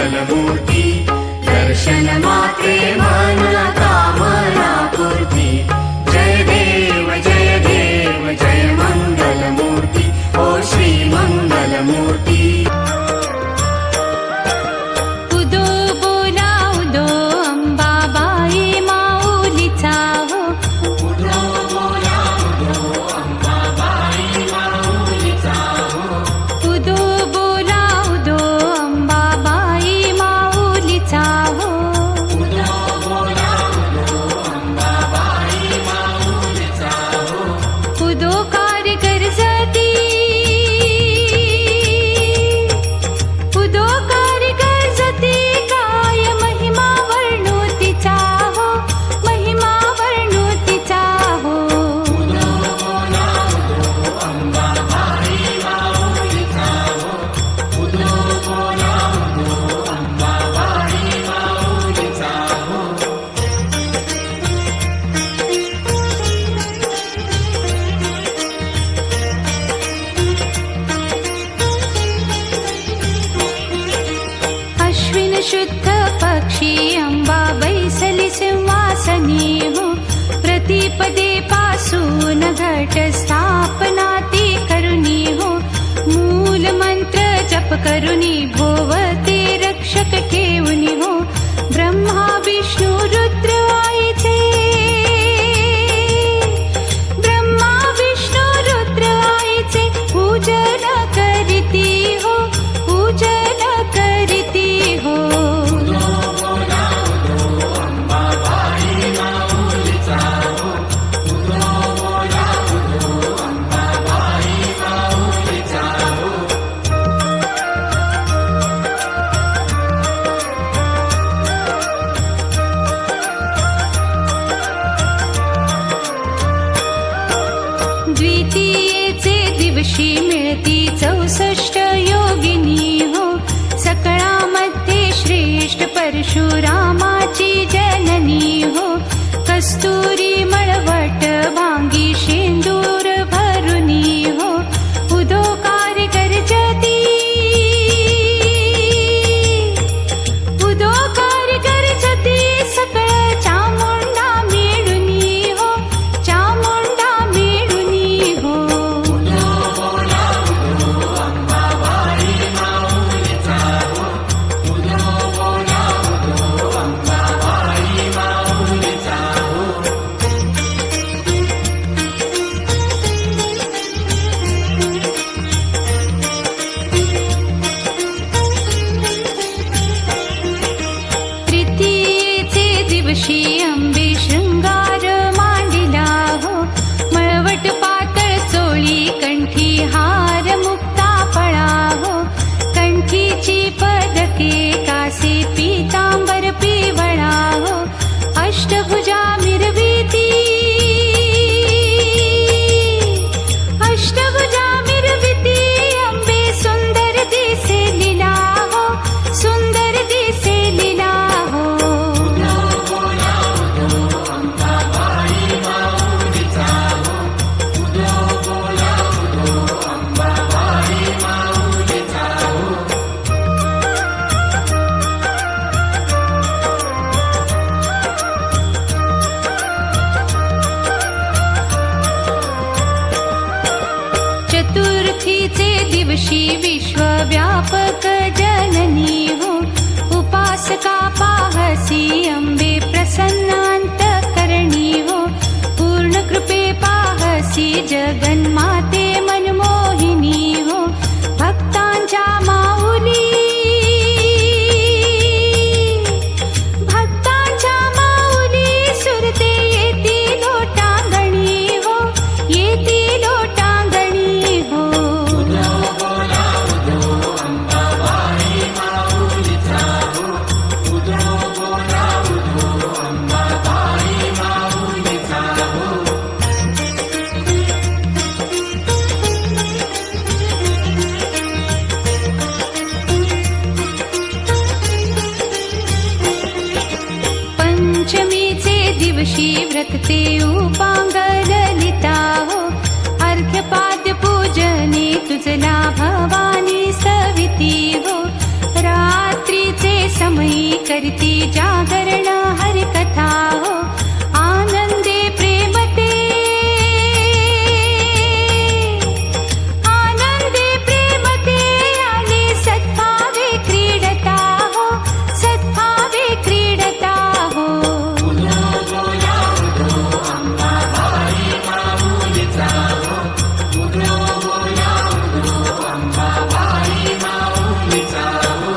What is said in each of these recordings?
मंगलमूर्ती दर्शन मात्रे मन कामना पूर्ती जय देव जय मंगलमूर्ती ओ श्री मंगलमूर्ती उदो बोला उदो अंबाबाई माऊलीचा हो उदो बोला उदो अंबाबाई माऊलीचा हो उदो बोला उदो अंबाबाई माऊलीचा हो उदो बोला उदो अंबाबाई माऊलीचा हो उदो कार्यकर जती उदो कार्यकर जती काय महिमा वर्णोतीचा हो महिमा वर्णोतीचा हो उदो बोला उदो अंबाबाई माऊलीचा हो उदो बोला उदो अंबाबाई माऊलीचा हो अश्विन शुद्ध पक्षी अंबा बैसली सिंहासनी हो प्रतिपदे पासून घट स्थापना ती करुणी हो मूल मंत्र जप करुणी भोवते रक्षक ठेवुनी हो ब्रह्मा विष्णु रुद्र आईचे ब्रह्मा विष्णु रुद्र आईचे पूजन करीती हो पूजन करीती हो उदो बोला उदो अंबाबाई माऊलीचा हो उदो बोला उदो अंबाबाई माऊलीचा हो द्वितीयेचे दिवशी मिळती 64 योगिनी हो सकळामध्ये श्रेष्ठ परशुरामाची जननी हो कस्तुरी मळवट भांगी शेंदूर भरुनी हो उदो कार्यकर जती उदो कार्यकर जती सकळ चामुंडा मिळुनी हो चामुंडा मिळुनी हो उदो बोला उदो अंबाबाई माऊलीचा हो उदो बोला उदो अंबाबाई माऊलीचा हो तृतीयेचे दिवशी अंबे शृंगार मांडिला हो मळवट पातळ चोळी कंठी हार मुक्ता फळा हो कंठीची पदके कासे पीतांबर पिवळा हो अष्टभुजा मिरविती अष्टभुजा मिरविती अंबे सुंदर दिसे लीला हो सुंदर दिसे लीला हो उदो बोला उदो अंबाबाई माऊलीचा हो उदो बोला उदो अंबाबाई माऊलीचा हो चतुर्थीचे दिवशी विश्वव्यापक जननी हो उपासका पाहसी अंबे प्रसन्नांत करणी हो पूर्ण कृपे पाहसी जगन्माते मनमोहिनी हो भक्तांच्या माऊली भक्तांच्या माऊली सुरते येती लोटांगणी हो येती लोटांगणी हो उदो बोला उदो अंबाबाई माऊलीचा हो उदो बोला उदो अंबाबाई माऊलीचा हो पंचमीचे दिवशी व्रतते उपांग ललिता हो अर्घ्यपाद्य पूजने तुझला भवानी सविती हो रात्रीचे करती जागरण हरि कथा हो आनंदे प्रेमते आले सद्भावे क्रीडता हो सद्भावे क्रीडता हो उधो बोला उधो अंबाबाई माऊलीचा हो उधो बोला उधो अंबाबाई माऊलीचा हो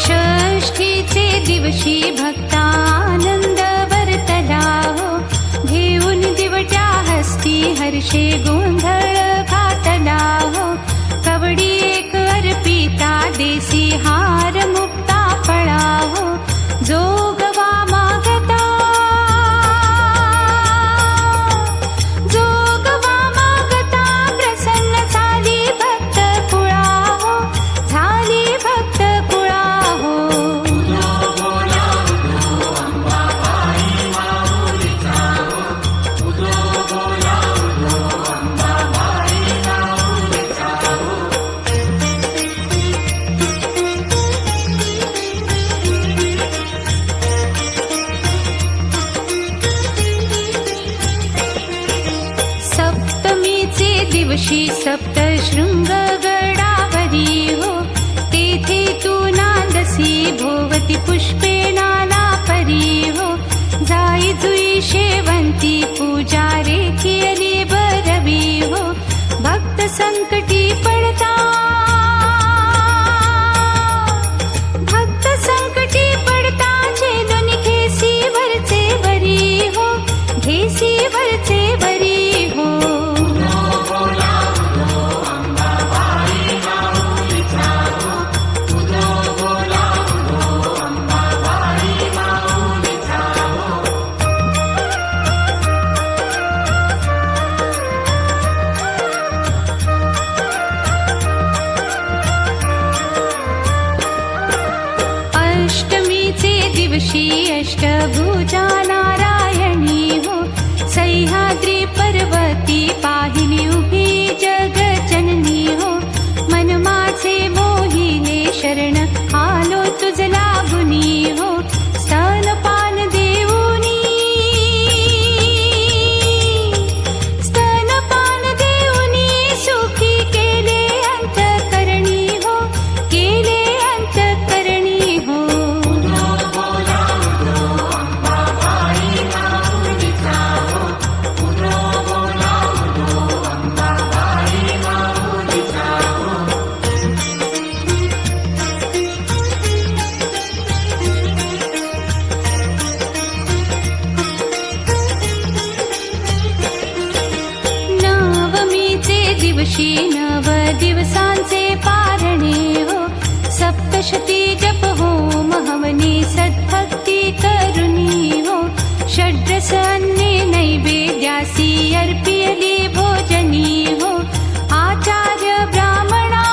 षष्ठीचे दिवशी भक्तानंद वर्तला हो घेऊन दिवट्या हस्ती हर्षे गोंधळ घातला हो कवडी एक अर्पिता देसी हार मुक्ता फळा हो जोगवा मागता जोगवा मागता प्रसन्न झाली भक्त कुळा हो झाली भक्त कुळा हो उधो बोला उधो अंबाबाई माऊलीचा हो उधो बोला उधो अंबाबाई माऊलीचा हो सप्तमीचे दिवशी सप्त शृंग गडावरी हो तेथे तू नांदसी भोवती पुष्पे नाला परी हो जाई जुई शेवंती पूजा रेखियली बरवी हो भक्त संकटी पडता भक्त संकटी पडता झेलून घेसी वरचे वरी हो घेसी वरचे वरी हो उधो बोला उधो अंबाबाई माऊलीचा हो उधो बोला उधो अंबाबाई माऊलीचा हो अष्टमीचे दिवशी अष्टभुजा नारायणी हो सह्याद्री पर्वती पाहिली उभी जगजननी हो मन माझे मोहिले शरण आलो तुझ लागुनी हो स्तनपान देऊनी स्तनपान देऊनी सुखी केले अंतकरणी हो केले अंतकरणी हो उधो बोला उधो अंबाबाई माऊलीचा हो उधो बोला उधो अंबाबाई माऊलीचा हो नवमीचे दिवशी नव दिवसांचे पारणे हो सप्तशती जप होम हवनी सद्भक्ती करुणी हो षड्रस अन्ने नैवेद्यासी अर्पियली भोजनी हो आचार्य ब्राह्मणा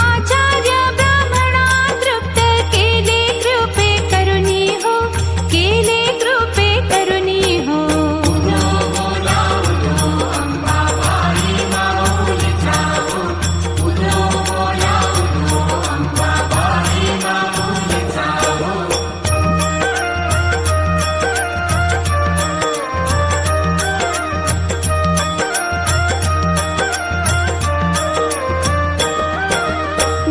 आचार्य ब्राह्मणा तृप्त केले कृपे करुणी हो केले कृपे करुणी हो उधो बोला उधो अंबाबाई माऊलीचा हो उधो बोला उधो अंबाबाई माऊलीचा हो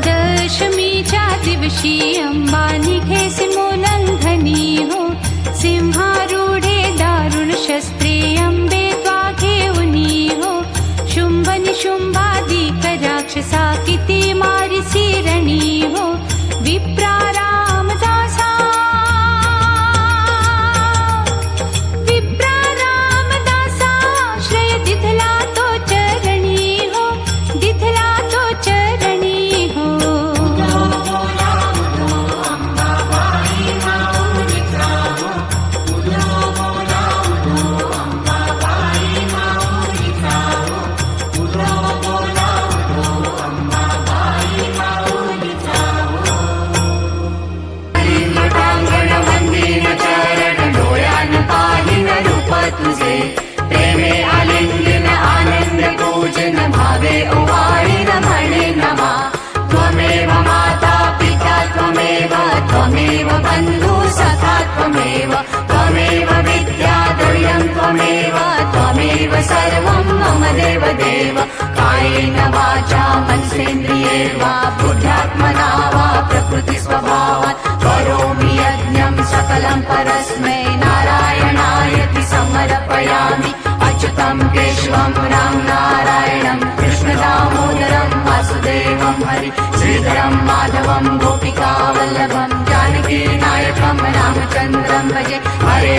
दशमीच्या दिवशी अंबा निघेसी मोलंघनी हो सिंहारूढे दारुण शस्त्रे अंबे त्वा घेऊनी हो शुंभ निशुंभादिक राक्षसा किती मारिसी रणी हो विप्रा रामदासा विप्रा रामदासा श्रय दिधला तो चरणी हो दिधला तो चरणी हो उधो बोला उधो नमसे प्रेमे आलिंगन आनंद पूजन भावे ओवाळी रमणे नमा त्वमेव माता पिता त्वमेव बन्धु सखा त्वमेव विद्या द्रव्यं त्वमेव सर्वं मम देव कायेन वाचा मनसेन्द्रिये वा बुद्ध्यात्मना वा प्रकृतिस्वभावात् करोमि यज्ञं सकलं परस्मै नारायणायति समर्पयामि अच्युतं केशवं राम नारायणं कृष्णदामोदरं वासुदेवं हरि श्रीधरं माधवं गोपिकावल्लभं जानकीनायकं रामचन्द्रं भजे हरे